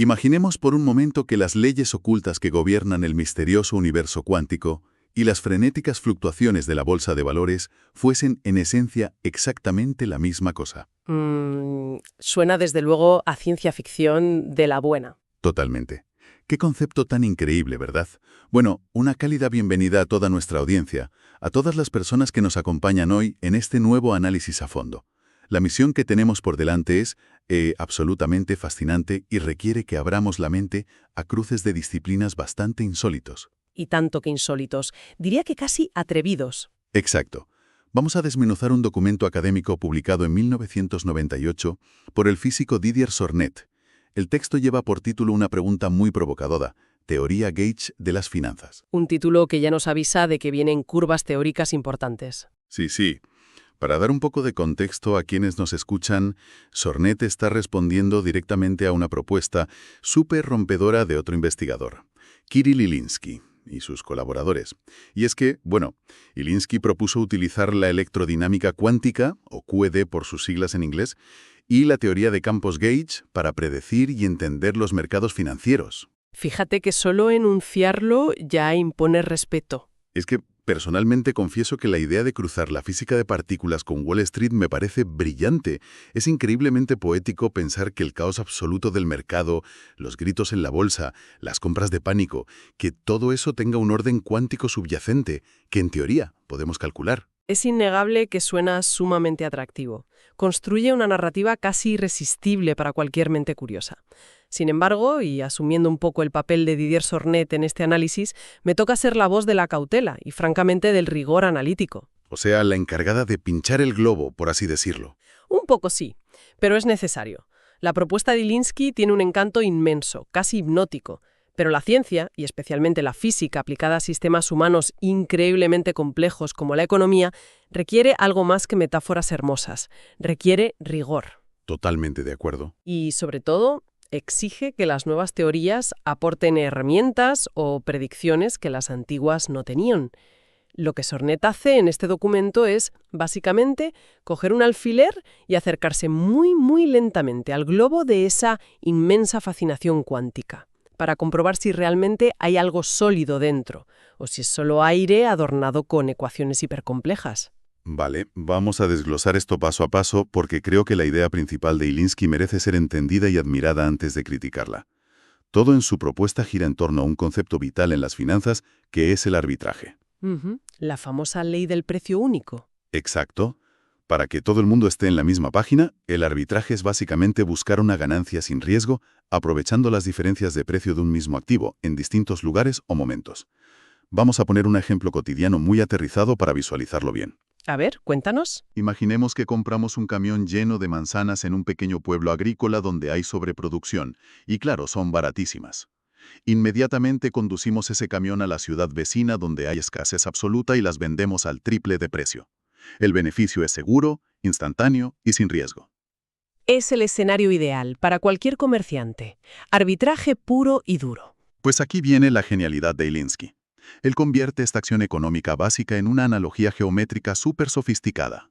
Imaginemos por un momento que las leyes ocultas que gobiernan el misterioso universo cuántico y las frenéticas fluctuaciones de la bolsa de valores fuesen en esencia exactamente la misma cosa. Suena desde luego a ciencia ficción de la buena. Totalmente. Qué concepto tan increíble, ¿verdad? Bueno, una cálida bienvenida a toda nuestra audiencia, a todas las personas que nos acompañan hoy en este nuevo análisis a fondo. La misión que tenemos por delante es absolutamente fascinante y requiere que abramos la mente a cruces de disciplinas bastante insólitos. Y tanto que insólitos. Diría que casi atrevidos. Exacto. Vamos a desmenuzar un documento académico publicado en 1998 por el físico Didier Sornet. El texto lleva por título una pregunta muy provocadora: Teoría Gauge de las finanzas. Un título que ya nos avisa de que vienen curvas teóricas importantes. Sí. Para dar un poco de contexto a quienes nos escuchan, Sornet está respondiendo directamente a una propuesta súper rompedora de otro investigador, Kirill Ilinsky, y sus colaboradores. Y es que, Ilinsky propuso utilizar la electrodinámica cuántica, o QED por sus siglas en inglés, y la teoría de campos Gauge para predecir y entender los mercados financieros. Fíjate que solo enunciarlo ya impone respeto. Es que personalmente confieso que la idea de cruzar la física de partículas con Wall Street me parece brillante. Es increíblemente poético pensar que el caos absoluto del mercado, los gritos en la bolsa, las compras de pánico, que todo eso tenga un orden cuántico subyacente, que en teoría podemos calcular. Es innegable que suena sumamente atractivo. Construye una narrativa casi irresistible para cualquier mente curiosa. Sin embargo, y asumiendo un poco el papel de Didier Sornet en este análisis, me toca ser la voz de la cautela y, francamente, del rigor analítico. O sea, la encargada de pinchar el globo, por así decirlo. Un poco sí, pero es necesario. La propuesta de Ilinsky tiene un encanto inmenso, casi hipnótico. Pero la ciencia, y especialmente la física aplicada a sistemas humanos increíblemente complejos como la economía, requiere algo más que metáforas hermosas. Requiere rigor. Totalmente de acuerdo. Y, sobre todo, exige que las nuevas teorías aporten herramientas o predicciones que las antiguas no tenían. Lo que Sornet hace en este documento es, básicamente, coger un alfiler y acercarse muy, muy lentamente al globo de esa inmensa fascinación cuántica, para comprobar si realmente hay algo sólido dentro, o si es solo aire adornado con ecuaciones hipercomplejas. Vale, vamos a desglosar esto paso a paso porque creo que la idea principal de Ilinsky merece ser entendida y admirada antes de criticarla. Todo en su propuesta gira en torno a un concepto vital en las finanzas, que es el arbitraje. La famosa ley del precio único. Exacto. Para que todo el mundo esté en la misma página, el arbitraje es básicamente buscar una ganancia sin riesgo, aprovechando las diferencias de precio de un mismo activo en distintos lugares o momentos. Vamos a poner un ejemplo cotidiano muy aterrizado para visualizarlo bien. A ver, cuéntanos. Imaginemos que compramos un camión lleno de manzanas en un pequeño pueblo agrícola donde hay sobreproducción, y claro, son baratísimas. Inmediatamente conducimos ese camión a la ciudad vecina donde hay escasez absoluta y las vendemos al triple de precio. El beneficio es seguro, instantáneo y sin riesgo. Es el escenario ideal para cualquier comerciante. Arbitraje puro y duro. Pues aquí viene la genialidad de Ilinsky. Él convierte esta acción económica básica en una analogía geométrica súper sofisticada.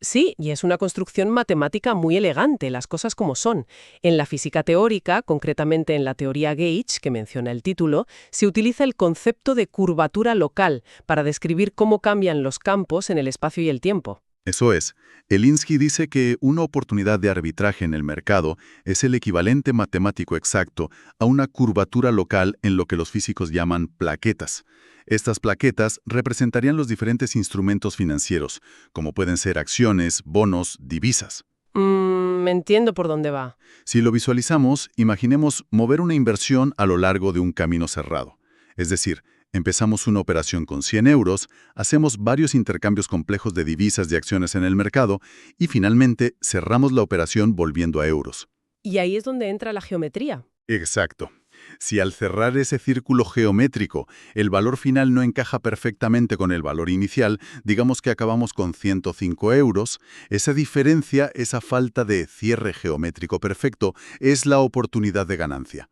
Sí, y es una construcción matemática muy elegante, las cosas como son. En la física teórica, concretamente en la teoría Gauge, que menciona el título, se utiliza el concepto de curvatura local para describir cómo cambian los campos en el espacio y el tiempo. Eso es. Ilinsky dice que una oportunidad de arbitraje en el mercado es el equivalente matemático exacto a una curvatura local en lo que los físicos llaman plaquetas. Estas plaquetas representarían los diferentes instrumentos financieros, como pueden ser acciones, bonos, divisas. Me entiendo por dónde va. Si lo visualizamos, imaginemos mover una inversión a lo largo de un camino cerrado. Es decir, empezamos una operación con 100 euros, hacemos varios intercambios complejos de divisas y acciones en el mercado y finalmente cerramos la operación volviendo a euros. Y ahí es donde entra la geometría. Exacto. Si al cerrar ese círculo geométrico el valor final no encaja perfectamente con el valor inicial, digamos que acabamos con 105 euros, esa diferencia, esa falta de cierre geométrico perfecto, es la oportunidad de ganancia.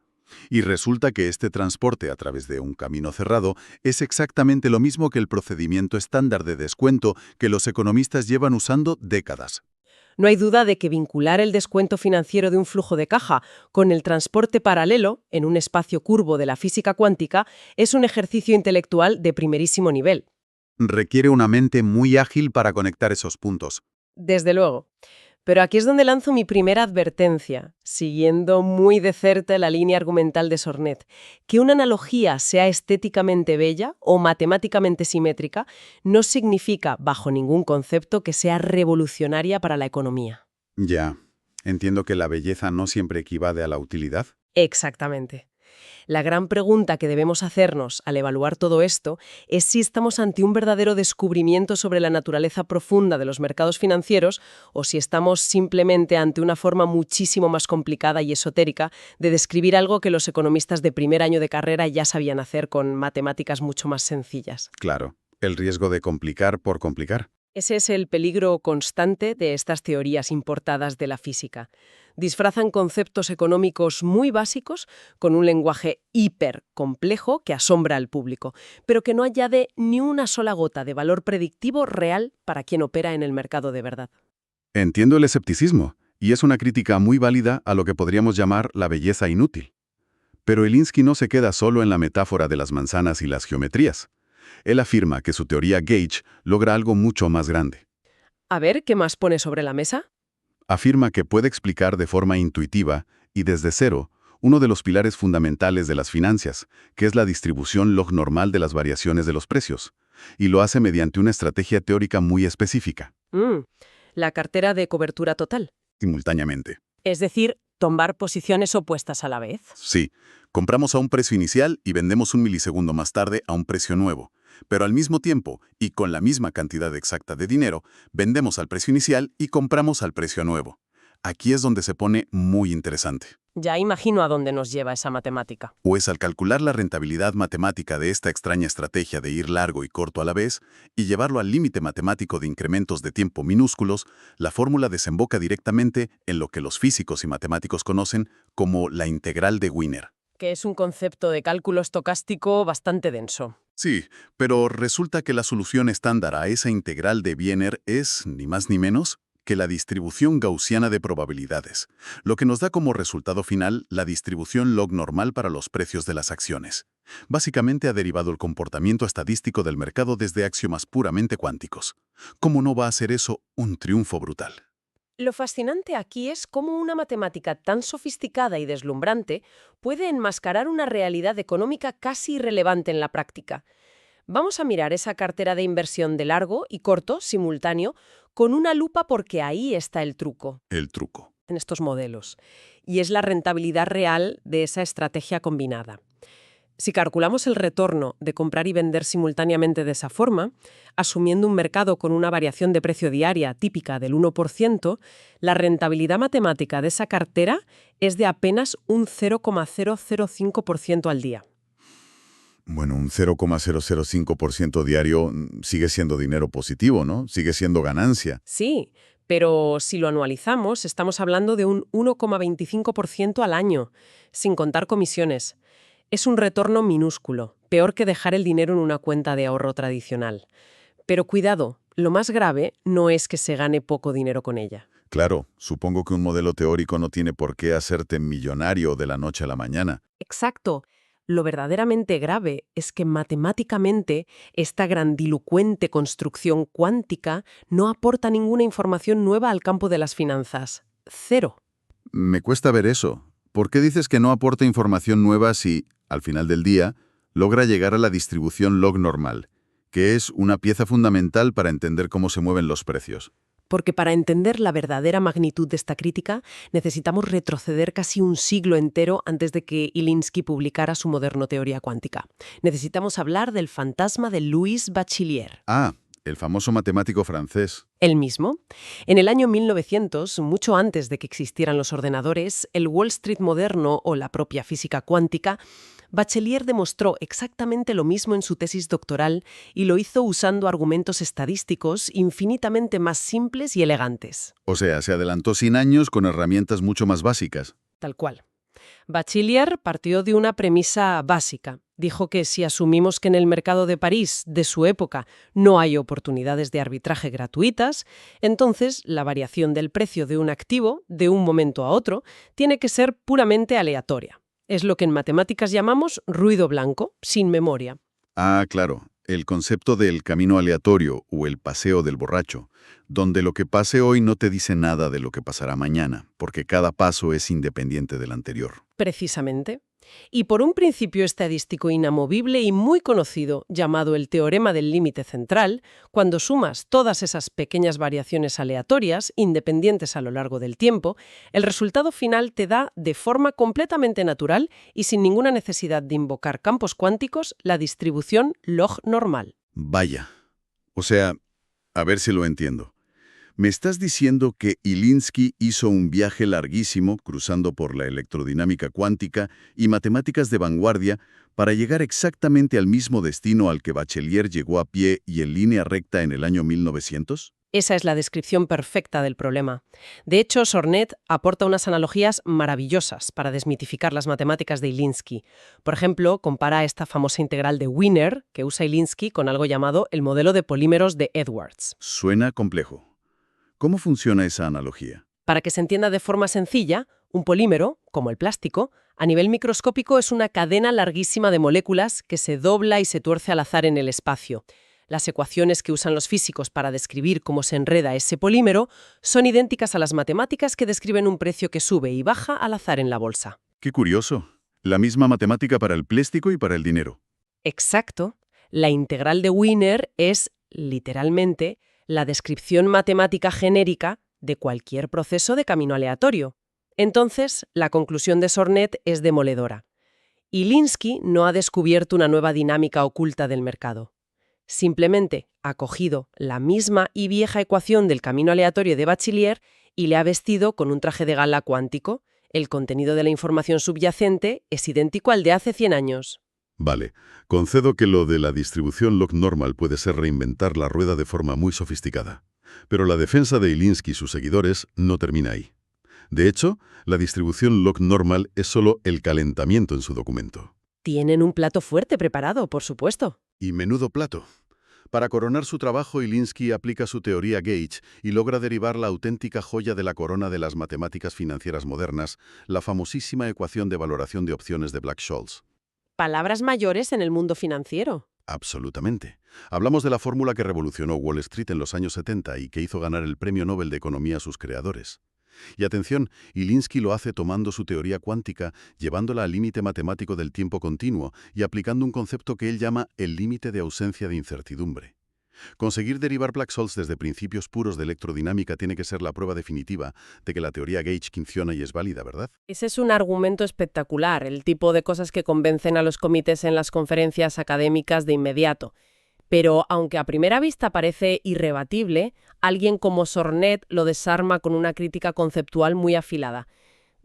Y resulta que este transporte a través de un camino cerrado es exactamente lo mismo que el procedimiento estándar de descuento que los economistas llevan usando décadas. No hay duda de que vincular el descuento financiero de un flujo de caja con el transporte paralelo en un espacio curvo de la física cuántica es un ejercicio intelectual de primerísimo nivel. Requiere una mente muy ágil para conectar esos puntos. Desde luego. Pero aquí es donde lanzo mi primera advertencia, siguiendo muy de cerca la línea argumental de Sornet. Que una analogía sea estéticamente bella o matemáticamente simétrica no significa, bajo ningún concepto, que sea revolucionaria para la economía. Ya, entiendo que la belleza no siempre equivale a la utilidad. Exactamente. La gran pregunta que debemos hacernos al evaluar todo esto es si estamos ante un verdadero descubrimiento sobre la naturaleza profunda de los mercados financieros o si estamos simplemente ante una forma muchísimo más complicada y esotérica de describir algo que los economistas de primer año de carrera ya sabían hacer con matemáticas mucho más sencillas. Claro, el riesgo de complicar por complicar. Ese es el peligro constante de estas teorías importadas de la física. Disfrazan conceptos económicos muy básicos con un lenguaje hipercomplejo que asombra al público, pero que no añade ni una sola gota de valor predictivo real para quien opera en el mercado de verdad. Entiendo el escepticismo, y es una crítica muy válida a lo que podríamos llamar la belleza inútil. Pero Elinsky no se queda solo en la metáfora de las manzanas y las geometrías. Él afirma que su teoría Gauge logra algo mucho más grande. A ver, ¿qué más pone sobre la mesa? Afirma que puede explicar de forma intuitiva y desde cero uno de los pilares fundamentales de las finanzas, que es la distribución log normal de las variaciones de los precios, y lo hace mediante una estrategia teórica muy específica. La cartera de cobertura total. Simultáneamente. Es decir, tomar posiciones opuestas a la vez. Sí, compramos a un precio inicial y vendemos un milisegundo más tarde a un precio nuevo. Pero al mismo tiempo, y con la misma cantidad exacta de dinero, vendemos al precio inicial y compramos al precio nuevo. Aquí es donde se pone muy interesante. Ya imagino a dónde nos lleva esa matemática. Pues al calcular la rentabilidad matemática de esta extraña estrategia de ir largo y corto a la vez y llevarlo al límite matemático de incrementos de tiempo minúsculos, la fórmula desemboca directamente en lo que los físicos y matemáticos conocen como la integral de Wiener. Que es un concepto de cálculo estocástico bastante denso. Sí, pero resulta que la solución estándar a esa integral de Wiener es, ni más ni menos, que la distribución gaussiana de probabilidades, lo que nos da como resultado final la distribución log normal para los precios de las acciones. Básicamente ha derivado el comportamiento estadístico del mercado desde axiomas puramente cuánticos. ¿Cómo no va a ser eso un triunfo brutal? Lo fascinante aquí es cómo una matemática tan sofisticada y deslumbrante puede enmascarar una realidad económica casi irrelevante en la práctica. Vamos a mirar esa cartera de inversión de largo y corto, simultáneo, con una lupa porque ahí está el truco. El truco. En estos modelos. Y es la rentabilidad real de esa estrategia combinada. Si calculamos el retorno de comprar y vender simultáneamente de esa forma, asumiendo un mercado con una variación de precio diaria típica del 1%, la rentabilidad matemática de esa cartera es de apenas un 0,005% al día. Bueno, un 0,005% diario sigue siendo dinero positivo, ¿no? Sigue siendo ganancia. Sí, pero si lo anualizamos, estamos hablando de un 1,25% al año, sin contar comisiones. Es un retorno minúsculo, peor que dejar el dinero en una cuenta de ahorro tradicional. Pero cuidado, lo más grave no es que se gane poco dinero con ella. Claro, supongo que un modelo teórico no tiene por qué hacerte millonario de la noche a la mañana. Exacto. Lo verdaderamente grave es que matemáticamente esta grandilocuente construcción cuántica no aporta ninguna información nueva al campo de las finanzas. Cero. Me cuesta ver eso. ¿Por qué dices que no aporta información nueva si, al final del día, logra llegar a la distribución log normal, que es una pieza fundamental para entender cómo se mueven los precios? Porque para entender la verdadera magnitud de esta crítica, necesitamos retroceder casi un siglo entero antes de que Elinsky publicara su moderno teoría cuántica. Necesitamos hablar del fantasma de Louis Bachelier. Ah, el famoso matemático francés. ¿El mismo? En el año 1900, mucho antes de que existieran los ordenadores, el Wall Street moderno o la propia física cuántica, Bachelier demostró exactamente lo mismo en su tesis doctoral y lo hizo usando argumentos estadísticos infinitamente más simples y elegantes. O sea, se adelantó 100 años con herramientas mucho más básicas. Tal cual. Bachelier partió de una premisa básica. Dijo que si asumimos que en el mercado de París de su época no hay oportunidades de arbitraje gratuitas, entonces la variación del precio de un activo, de un momento a otro, tiene que ser puramente aleatoria. Es lo que en matemáticas llamamos ruido blanco, sin memoria. Ah, claro, el concepto del camino aleatorio o el paseo del borracho, donde lo que pase hoy no te dice nada de lo que pasará mañana, porque cada paso es independiente del anterior. Precisamente. Y por un principio estadístico inamovible y muy conocido, llamado el teorema del límite central, cuando sumas todas esas pequeñas variaciones aleatorias, independientes a lo largo del tiempo, el resultado final te da, de forma completamente natural y sin ninguna necesidad de invocar campos cuánticos, la distribución log normal. Vaya. O sea, a ver si lo entiendo. Me estás diciendo que Ilinsky hizo un viaje larguísimo cruzando por la electrodinámica cuántica y matemáticas de vanguardia para llegar exactamente al mismo destino al que Bachelier llegó a pie y en línea recta en el año 1900? Esa es la descripción perfecta del problema. De hecho, Sornet aporta unas analogías maravillosas para desmitificar las matemáticas de Ilinsky. Por ejemplo, compara esta famosa integral de Wiener que usa Ilinsky con algo llamado el modelo de polímeros de Edwards. Suena complejo. ¿Cómo funciona esa analogía? Para que se entienda de forma sencilla, un polímero, como el plástico, a nivel microscópico es una cadena larguísima de moléculas que se dobla y se tuerce al azar en el espacio. Las ecuaciones que usan los físicos para describir cómo se enreda ese polímero son idénticas a las matemáticas que describen un precio que sube y baja al azar en la bolsa. Qué curioso. La misma matemática para el plástico y para el dinero. Exacto. La integral de Wiener es, literalmente, la descripción matemática genérica de cualquier proceso de camino aleatorio. Entonces, la conclusión de Sornet es demoledora. Ilinsky no ha descubierto una nueva dinámica oculta del mercado. Simplemente ha cogido la misma y vieja ecuación del camino aleatorio de Bachelier y le ha vestido con un traje de gala cuántico. El contenido de la información subyacente es idéntico al de hace 100 años. Vale, concedo que lo de la distribución log normal puede ser reinventar la rueda de forma muy sofisticada. Pero la defensa de Ilinsky y sus seguidores no termina ahí. De hecho, la distribución log normal es solo el calentamiento en su documento. Tienen un plato fuerte preparado, por supuesto. Y menudo plato. Para coronar su trabajo, Ilinsky aplica su teoría Gauge y logra derivar la auténtica joya de la corona de las matemáticas financieras modernas, la famosísima ecuación de valoración de opciones de Black-Scholes. Palabras mayores en el mundo financiero. Absolutamente. Hablamos de la fórmula que revolucionó Wall Street en los años 70 y que hizo ganar el Premio Nobel de Economía a sus creadores. Y atención, Ilinsky lo hace tomando su teoría cuántica, llevándola al límite matemático del tiempo continuo y aplicando un concepto que él llama el límite de ausencia de incertidumbre. Conseguir derivar Black-Scholes desde principios puros de electrodinámica tiene que ser la prueba definitiva de que la teoría Gauge funciona y es válida, ¿verdad? Ese es un argumento espectacular, el tipo de cosas que convencen a los comités en las conferencias académicas de inmediato. Pero, aunque a primera vista parece irrebatible, alguien como Sornet lo desarma con una crítica conceptual muy afilada.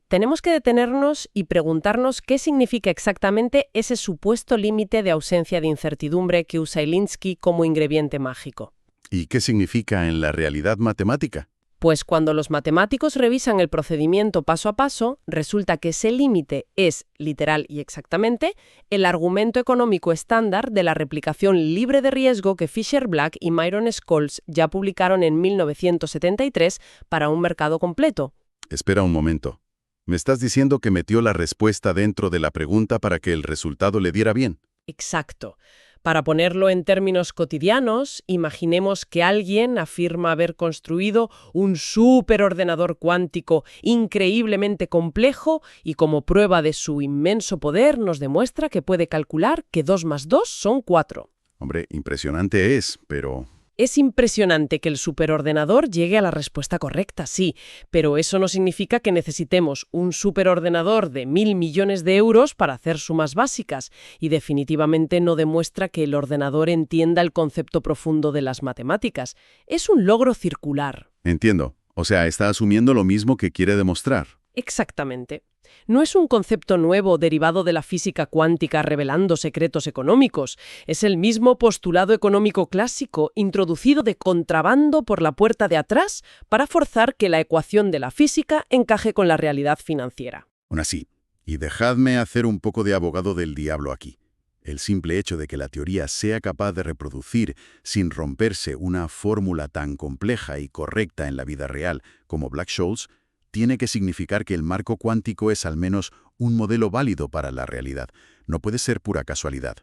Tenemos que detenernos y preguntarnos qué significa exactamente ese supuesto límite de ausencia de incertidumbre que usa Ilinsky como ingrediente mágico. ¿Y qué significa en la realidad matemática? Pues cuando los matemáticos revisan el procedimiento paso a paso, resulta que ese límite es, literal y exactamente, el argumento económico estándar de la replicación libre de riesgo que Fisher-Black y Myron-Scholes ya publicaron en 1973 para un mercado completo. Espera un momento. ¿Me estás diciendo que metió la respuesta dentro de la pregunta para que el resultado le diera bien? Exacto. Para ponerlo en términos cotidianos, imaginemos que alguien afirma haber construido un superordenador cuántico increíblemente complejo y como prueba de su inmenso poder nos demuestra que puede calcular que 2 más 2 son 4. Hombre, impresionante es, pero... Es impresionante que el superordenador llegue a la respuesta correcta, sí, pero eso no significa que necesitemos un superordenador de 1.000 millones de euros para hacer sumas básicas, y definitivamente no demuestra que el ordenador entienda el concepto profundo de las matemáticas. Es un logro circular. Entiendo. O sea, está asumiendo lo mismo que quiere demostrar. Exactamente. No es un concepto nuevo derivado de la física cuántica revelando secretos económicos. Es el mismo postulado económico clásico introducido de contrabando por la puerta de atrás para forzar que la ecuación de la física encaje con la realidad financiera. Aún así, Y dejadme hacer un poco de abogado del diablo aquí. El simple hecho de que la teoría sea capaz de reproducir sin romperse una fórmula tan compleja y correcta en la vida real como Black-Scholes, tiene que significar que el marco cuántico es al menos un modelo válido para la realidad. No puede ser pura casualidad.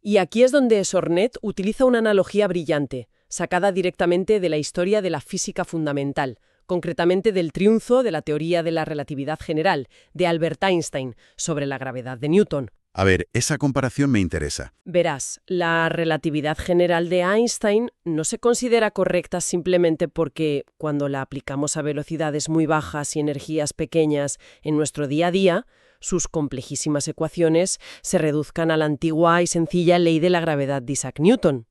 Y aquí es donde Sornet utiliza una analogía brillante, sacada directamente de la historia de la física fundamental, concretamente del triunfo de la teoría de la relatividad general de Albert Einstein sobre la gravedad de Newton. A ver, esa comparación me interesa. Verás, la relatividad general de Einstein no se considera correcta simplemente porque, cuando la aplicamos a velocidades muy bajas y energías pequeñas en nuestro día a día, sus complejísimas ecuaciones se reduzcan a la antigua y sencilla ley de la gravedad de Isaac Newton.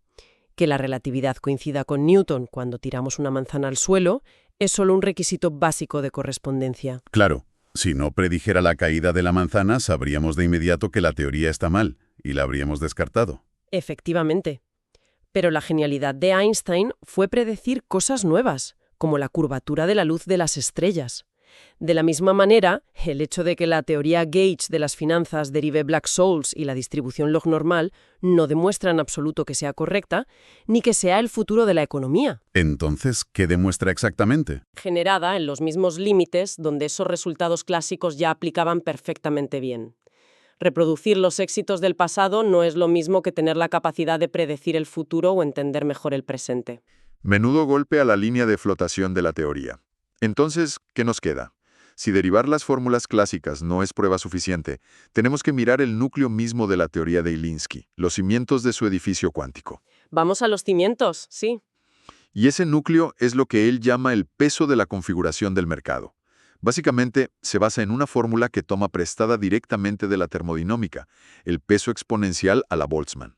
Que la relatividad coincida con Newton cuando tiramos una manzana al suelo es solo un requisito básico de correspondencia. Claro, si no predijera la caída de la manzana, sabríamos de inmediato que la teoría está mal y la habríamos descartado. Efectivamente. Pero la genialidad de Einstein fue predecir cosas nuevas, como la curvatura de la luz de las estrellas. De la misma manera, el hecho de que la teoría Gauge de las finanzas derive Black-Scholes y la distribución log normal no demuestra en absoluto que sea correcta, ni que sea el futuro de la economía. Entonces, ¿qué demuestra exactamente? Generada en los mismos límites donde esos resultados clásicos ya aplicaban perfectamente bien. Reproducir los éxitos del pasado no es lo mismo que tener la capacidad de predecir el futuro o entender mejor el presente. Menudo golpe a la línea de flotación de la teoría. Entonces, ¿qué nos queda? Si derivar las fórmulas clásicas no es prueba suficiente, tenemos que mirar el núcleo mismo de la teoría de Ilinsky, los cimientos de su edificio cuántico. Vamos a los cimientos, sí. Y ese núcleo es lo que él llama el peso de la configuración del mercado. Básicamente, se basa en una fórmula que toma prestada directamente de la termodinámica, el peso exponencial a la Boltzmann.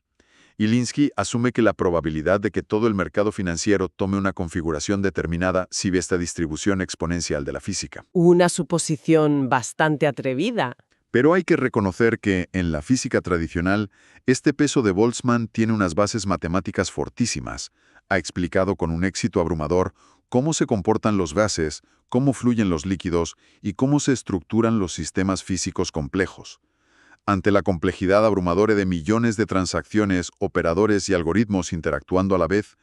Ilinsky asume que la probabilidad de que todo el mercado financiero tome una configuración determinada sigue esta distribución exponencial de la física. Una suposición bastante atrevida. Pero hay que reconocer que, en la física tradicional, este peso de Boltzmann tiene unas bases matemáticas fortísimas. Ha explicado con un éxito abrumador cómo se comportan los gases, cómo fluyen los líquidos y cómo se estructuran los sistemas físicos complejos. Ante la complejidad abrumadora de millones de transacciones, operadores y algoritmos interactuando a la vez,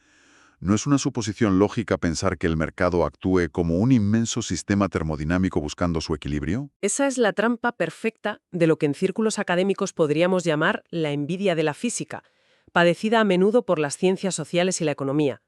¿no es una suposición lógica pensar que el mercado actúe como un inmenso sistema termodinámico buscando su equilibrio? Esa es la trampa perfecta de lo que en círculos académicos podríamos llamar la envidia de la física, padecida a menudo por las ciencias sociales y la economía.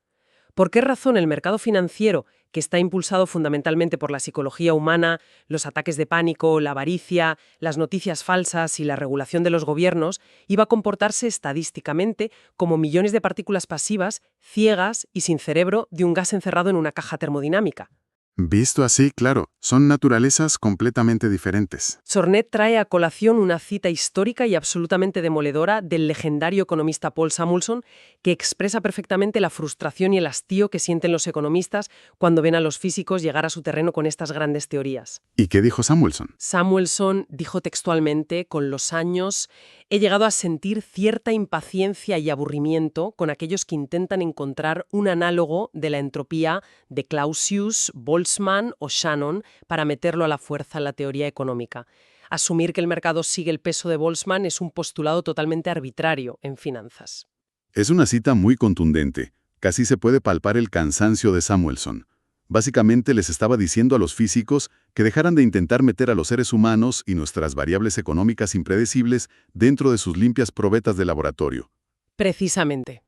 ¿Por qué razón el mercado financiero, que está impulsado fundamentalmente por la psicología humana, los ataques de pánico, la avaricia, las noticias falsas y la regulación de los gobiernos, iba a comportarse estadísticamente como millones de partículas pasivas, ciegas y sin cerebro de un gas encerrado en una caja termodinámica? Visto así, claro, son naturalezas completamente diferentes. Sornet trae a colación una cita histórica y absolutamente demoledora del legendario economista Paul Samuelson, que expresa perfectamente la frustración y el hastío que sienten los economistas cuando ven a los físicos llegar a su terreno con estas grandes teorías. ¿Y qué dijo Samuelson? Samuelson dijo textualmente: con los años he llegado a sentir cierta impaciencia y aburrimiento con aquellos que intentan encontrar un análogo de la entropía de Clausius, Boltzmann o Shannon para meterlo a la fuerza en la teoría económica. Asumir que el mercado sigue el peso de Boltzmann es un postulado totalmente arbitrario en finanzas. Es una cita muy contundente. Casi se puede palpar el cansancio de Samuelson. Básicamente les estaba diciendo a los físicos que dejaran de intentar meter a los seres humanos y nuestras variables económicas impredecibles dentro de sus limpias probetas de laboratorio. Precisamente.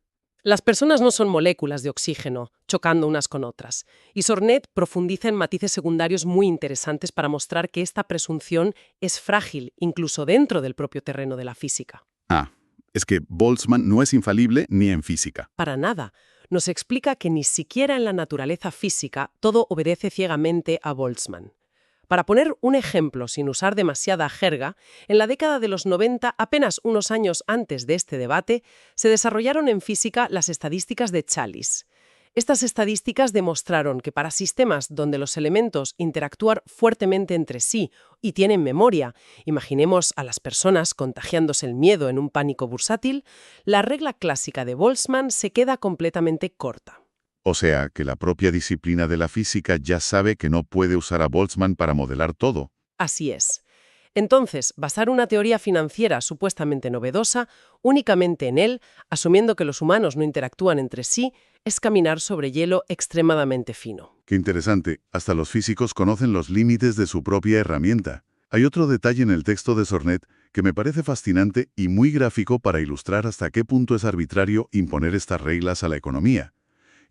Las personas no son moléculas de oxígeno, chocando unas con otras. Y Sornet profundiza en matices secundarios muy interesantes para mostrar que esta presunción es frágil, incluso dentro del propio terreno de la física. Es que Boltzmann no es infalible ni en física. Para nada. Nos explica que ni siquiera en la naturaleza física todo obedece ciegamente a Boltzmann. Para poner un ejemplo sin usar demasiada jerga, en la década de los 90, apenas unos años antes de este debate, se desarrollaron en física las estadísticas de Challis. Estas estadísticas demostraron que para sistemas donde los elementos interactúan fuertemente entre sí y tienen memoria, imaginemos a las personas contagiándose el miedo en un pánico bursátil, la regla clásica de Boltzmann se queda completamente corta. O sea, que la propia disciplina de la física ya sabe que no puede usar a Boltzmann para modelar todo. Así es. Entonces, basar una teoría financiera supuestamente novedosa únicamente en él, asumiendo que los humanos no interactúan entre sí, es caminar sobre hielo extremadamente fino. Qué interesante. Hasta los físicos conocen los límites de su propia herramienta. Hay otro detalle en el texto de Sornet que me parece fascinante y muy gráfico para ilustrar hasta qué punto es arbitrario imponer estas reglas a la economía.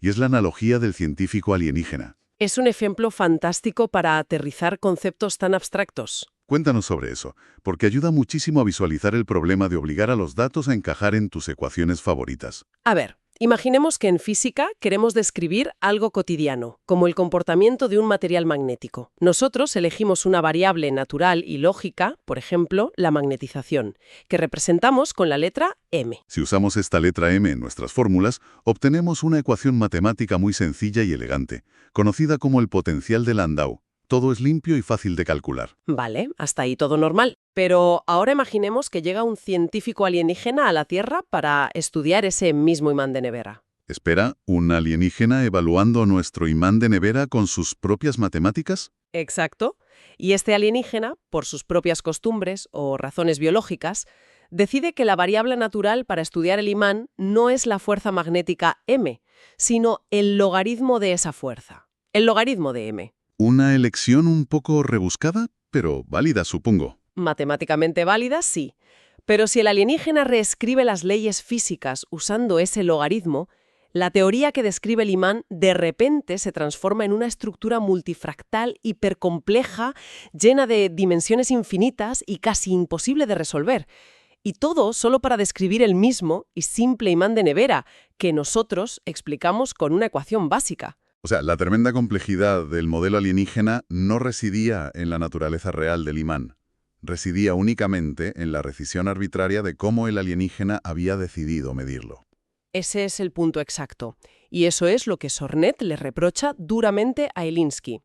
Y es la analogía del científico alienígena. Es un ejemplo fantástico para aterrizar conceptos tan abstractos. Cuéntanos sobre eso, porque ayuda muchísimo a visualizar el problema de obligar a los datos a encajar en tus ecuaciones favoritas. A ver, imaginemos que en física queremos describir algo cotidiano, como el comportamiento de un material magnético. Nosotros elegimos una variable natural y lógica, por ejemplo, la magnetización, que representamos con la letra m. Si usamos esta letra m en nuestras fórmulas, obtenemos una ecuación matemática muy sencilla y elegante, conocida como el potencial de Landau. Todo es limpio y fácil de calcular. Vale, hasta ahí todo normal. Pero ahora imaginemos que llega un científico alienígena a la Tierra para estudiar ese mismo imán de nevera. Espera, ¿un alienígena evaluando nuestro imán de nevera con sus propias matemáticas? Exacto. Y este alienígena, por sus propias costumbres o razones biológicas, decide que la variable natural para estudiar el imán no es la fuerza magnética m, sino el logaritmo de esa fuerza. El logaritmo de m. Una elección un poco rebuscada, pero válida, supongo. Matemáticamente válida, sí. Pero si el alienígena reescribe las leyes físicas usando ese logaritmo, la teoría que describe el imán de repente se transforma en una estructura multifractal hipercompleja, llena de dimensiones infinitas y casi imposible de resolver. Y todo solo para describir el mismo y simple imán de nevera, que nosotros explicamos con una ecuación básica. O sea, la tremenda complejidad del modelo alienígena no residía en la naturaleza real del imán. Residía únicamente en la decisión arbitraria de cómo el alienígena había decidido medirlo. Ese es el punto exacto. Y eso es lo que Sornet le reprocha duramente a Elinsky.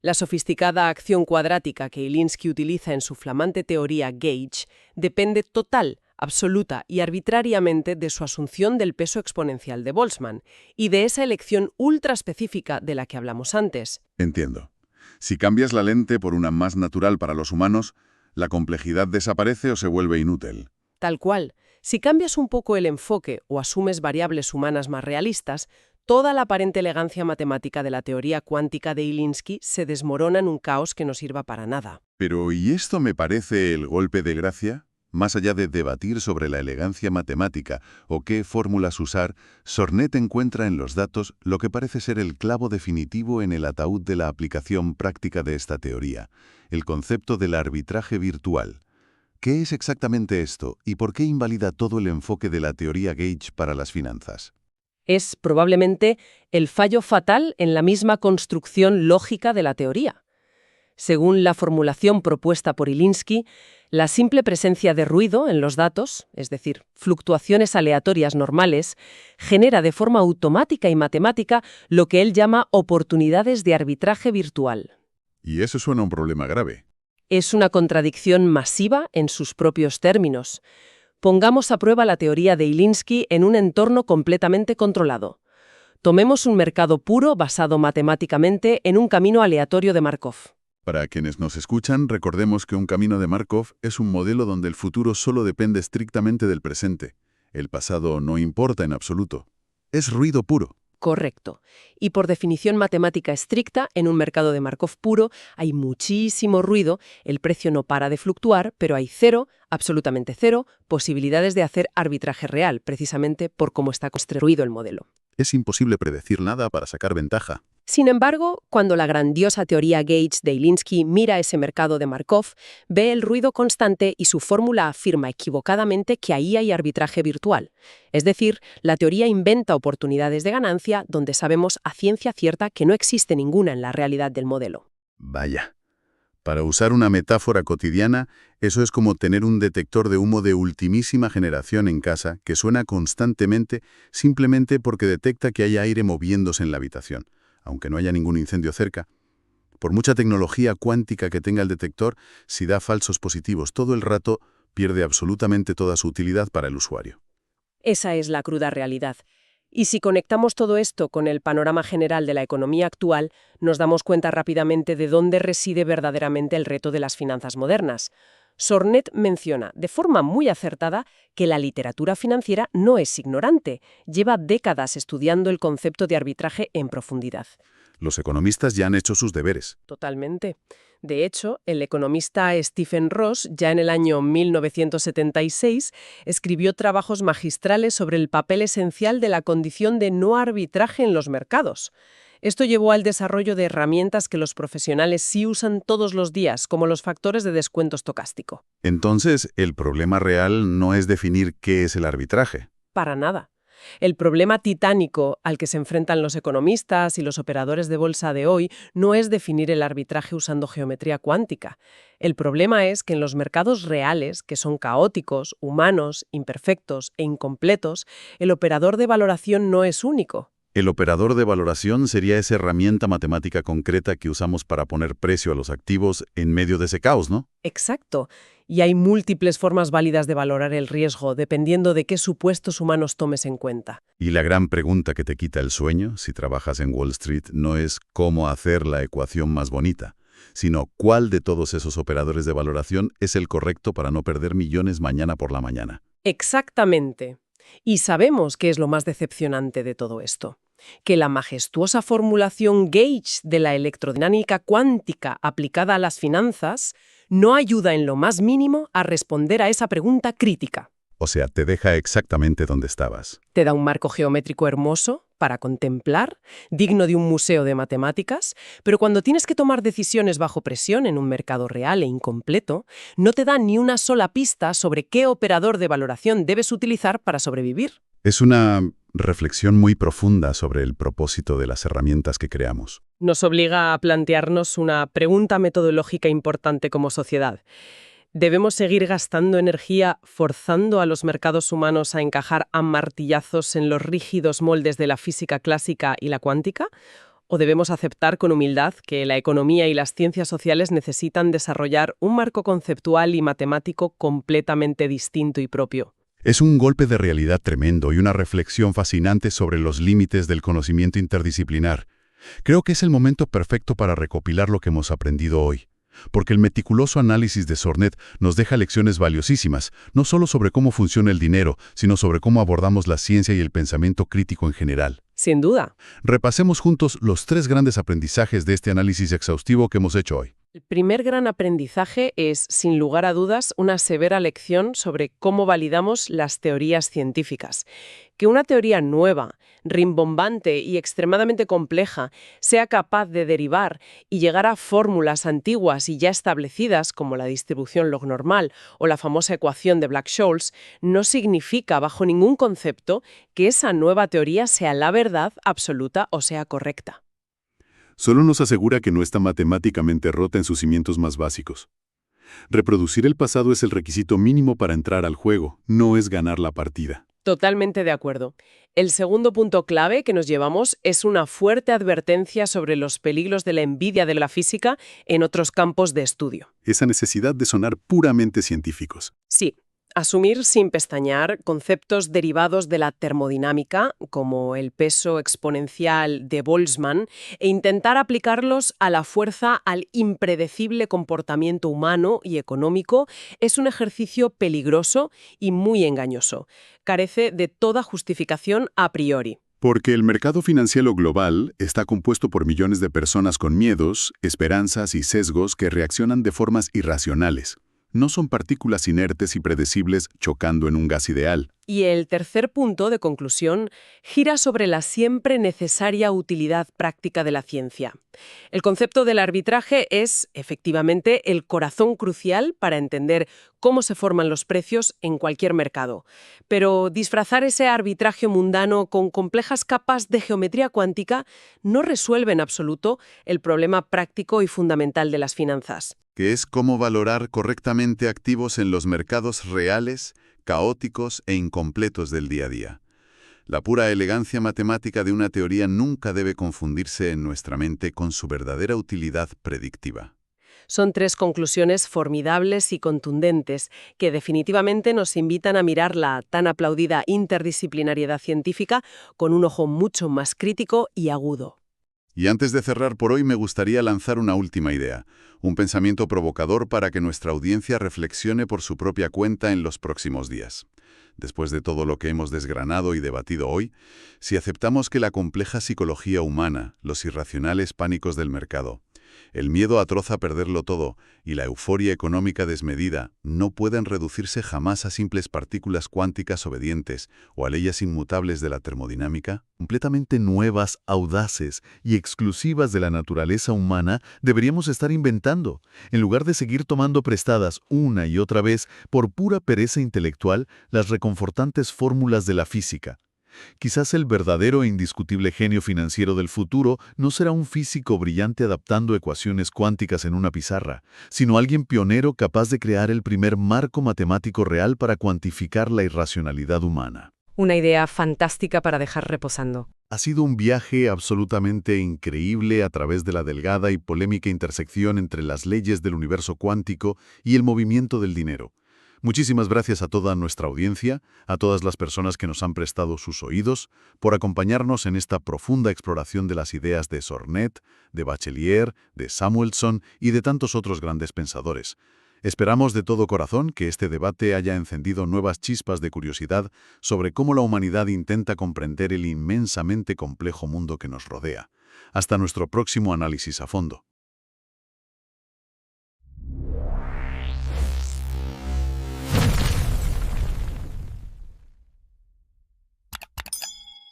La sofisticada acción cuadrática que Elinsky utiliza en su flamante teoría gauge depende total, absoluta y arbitrariamente de su asunción del peso exponencial de Boltzmann y de esa elección ultra específica de la que hablamos antes. Entiendo. Si cambias la lente por una más natural para los humanos, la complejidad desaparece o se vuelve inútil. Tal cual. Si cambias un poco el enfoque o asumes variables humanas más realistas, toda la aparente elegancia matemática de la teoría cuántica de Elinsky se desmorona en un caos que no sirva para nada. Pero ¿y esto me parece el golpe de gracia? Más allá de debatir sobre la elegancia matemática o qué fórmulas usar, Sornet encuentra en los datos lo que parece ser el clavo definitivo en el ataúd de la aplicación práctica de esta teoría, el concepto del arbitraje virtual. ¿Qué es exactamente esto y por qué invalida todo el enfoque de la teoría gauge para las finanzas? Es probablemente el fallo fatal en la misma construcción lógica de la teoría. Según la formulación propuesta por Elinsky, la simple presencia de ruido en los datos, es decir, fluctuaciones aleatorias normales, genera de forma automática y matemática lo que él llama oportunidades de arbitraje virtual. Y eso suena a un problema grave. Es una contradicción masiva en sus propios términos. Pongamos a prueba la teoría de Elinsky en un entorno completamente controlado. Tomemos un mercado puro basado matemáticamente en un camino aleatorio de Markov. Para quienes nos escuchan, recordemos que un camino de Markov es un modelo donde el futuro solo depende estrictamente del presente. El pasado no importa en absoluto. Es ruido puro. Correcto. Y por definición matemática estricta, en un mercado de Markov puro hay muchísimo ruido, el precio no para de fluctuar, pero hay cero, absolutamente cero, posibilidades de hacer arbitraje real, precisamente por cómo está construido el modelo. Es imposible predecir nada para sacar ventaja. Sin embargo, cuando la grandiosa teoría gauge de Elinsky mira ese mercado de Markov, ve el ruido constante y su fórmula afirma equivocadamente que ahí hay arbitraje virtual. Es decir, la teoría inventa oportunidades de ganancia donde sabemos a ciencia cierta que no existe ninguna en la realidad del modelo. Vaya. Para usar una metáfora cotidiana, eso es como tener un detector de humo de ultimísima generación en casa que suena constantemente simplemente porque detecta que hay aire moviéndose en la habitación, aunque no haya ningún incendio cerca. Por mucha tecnología cuántica que tenga el detector, si da falsos positivos todo el rato, pierde absolutamente toda su utilidad para el usuario. Esa es la cruda realidad. Y si conectamos todo esto con el panorama general de la economía actual, nos damos cuenta rápidamente de dónde reside verdaderamente el reto de las finanzas modernas. Sornet menciona, de forma muy acertada, que la literatura financiera no es ignorante, lleva décadas estudiando el concepto de arbitraje en profundidad. Los economistas ya han hecho sus deberes. Totalmente. De hecho, el economista Stephen Ross, ya en el año 1976, escribió trabajos magistrales sobre el papel esencial de la condición de no arbitraje en los mercados. Esto llevó al desarrollo de herramientas que los profesionales sí usan todos los días, como los factores de descuento estocástico. Entonces, el problema real no es definir qué es el arbitraje. Para nada. El problema titánico al que se enfrentan los economistas y los operadores de bolsa de hoy no es definir el arbitraje usando geometría cuántica. El problema es que en los mercados reales, que son caóticos, humanos, imperfectos e incompletos, el operador de valoración no es único. El operador de valoración sería esa herramienta matemática concreta que usamos para poner precio a los activos en medio de ese caos, ¿no? Exacto. Y hay múltiples formas válidas de valorar el riesgo, dependiendo de qué supuestos humanos tomes en cuenta. Y la gran pregunta que te quita el sueño, si trabajas en Wall Street, no es cómo hacer la ecuación más bonita, sino cuál de todos esos operadores de valoración es el correcto para no perder millones mañana por la mañana. Exactamente. Y sabemos qué es lo más decepcionante de todo esto. Que la majestuosa formulación Gauge de la electrodinámica cuántica aplicada a las finanzas no ayuda en lo más mínimo a responder a esa pregunta crítica. O sea, te deja exactamente donde estabas. Te da un marco geométrico hermoso para contemplar, digno de un museo de matemáticas, pero cuando tienes que tomar decisiones bajo presión en un mercado real e incompleto, no te da ni una sola pista sobre qué operador de valoración debes utilizar para sobrevivir. Es una reflexión muy profunda sobre el propósito de las herramientas que creamos. Nos obliga a plantearnos una pregunta metodológica importante como sociedad. ¿Debemos seguir gastando energía forzando a los mercados humanos a encajar a martillazos en los rígidos moldes de la física clásica y la cuántica? ¿O debemos aceptar con humildad que la economía y las ciencias sociales necesitan desarrollar un marco conceptual y matemático completamente distinto y propio? Es un golpe de realidad tremendo y una reflexión fascinante sobre los límites del conocimiento interdisciplinar. Creo que es el momento perfecto para recopilar lo que hemos aprendido hoy. Porque el meticuloso análisis de Sornet nos deja lecciones valiosísimas, no solo sobre cómo funciona el dinero, sino sobre cómo abordamos la ciencia y el pensamiento crítico en general. Sin duda. Repasemos juntos los 3 grandes aprendizajes de este análisis exhaustivo que hemos hecho hoy. El primer gran aprendizaje es, sin lugar a dudas, una severa lección sobre cómo validamos las teorías científicas. Que una teoría nueva, rimbombante y extremadamente compleja sea capaz de derivar y llegar a fórmulas antiguas y ya establecidas, como la distribución log normal o la famosa ecuación de Black-Scholes, no significa, bajo ningún concepto, que esa nueva teoría sea la verdad absoluta o sea correcta. Solo nos asegura que no está matemáticamente rota en sus cimientos más básicos. Reproducir el pasado es el requisito mínimo para entrar al juego, no es ganar la partida. Totalmente de acuerdo. El segundo punto clave que nos llevamos es una fuerte advertencia sobre los peligros de la envidia de la física en otros campos de estudio. Esa necesidad de sonar puramente científicos. Sí. Asumir sin pestañear conceptos derivados de la termodinámica, como el peso exponencial de Boltzmann, e intentar aplicarlos a la fuerza al impredecible comportamiento humano y económico, es un ejercicio peligroso y muy engañoso. Carece de toda justificación a priori. Porque el mercado financiero global está compuesto por millones de personas con miedos, esperanzas y sesgos que reaccionan de formas irracionales. No son partículas inertes y predecibles chocando en un gas ideal. Y el tercer punto de conclusión gira sobre la siempre necesaria utilidad práctica de la ciencia. El concepto del arbitraje es, efectivamente, el corazón crucial para entender cómo se forman los precios en cualquier mercado. Pero disfrazar ese arbitraje mundano con complejas capas de geometría cuántica no resuelve en absoluto el problema práctico y fundamental de las finanzas. Que es cómo valorar correctamente activos en los mercados reales, caóticos e incompletos del día a día. La pura elegancia matemática de una teoría nunca debe confundirse en nuestra mente con su verdadera utilidad predictiva. Son 3 conclusiones formidables y contundentes que definitivamente nos invitan a mirar la tan aplaudida interdisciplinariedad científica con un ojo mucho más crítico y agudo. Y antes de cerrar por hoy me gustaría lanzar una última idea, un pensamiento provocador para que nuestra audiencia reflexione por su propia cuenta en los próximos días. Después de todo lo que hemos desgranado y debatido hoy, si aceptamos que la compleja psicología humana, los irracionales pánicos del mercado, el miedo atroz a perderlo todo y la euforia económica desmedida no pueden reducirse jamás a simples partículas cuánticas obedientes o a leyes inmutables de la termodinámica, completamente nuevas, audaces y exclusivas de la naturaleza humana, deberíamos estar inventando, en lugar de seguir tomando prestadas una y otra vez, por pura pereza intelectual, las reconfortantes fórmulas de la física. Quizás el verdadero e indiscutible genio financiero del futuro no será un físico brillante adaptando ecuaciones cuánticas en una pizarra, sino alguien pionero capaz de crear el primer marco matemático real para cuantificar la irracionalidad humana. Una idea fantástica para dejar reposando. Ha sido un viaje absolutamente increíble a través de la delgada y polémica intersección entre las leyes del universo cuántico y el movimiento del dinero. Muchísimas gracias a toda nuestra audiencia, a todas las personas que nos han prestado sus oídos, por acompañarnos en esta profunda exploración de las ideas de Sornet, de Bachelier, de Samuelson y de tantos otros grandes pensadores. Esperamos de todo corazón que este debate haya encendido nuevas chispas de curiosidad sobre cómo la humanidad intenta comprender el inmensamente complejo mundo que nos rodea. Hasta nuestro próximo análisis a fondo.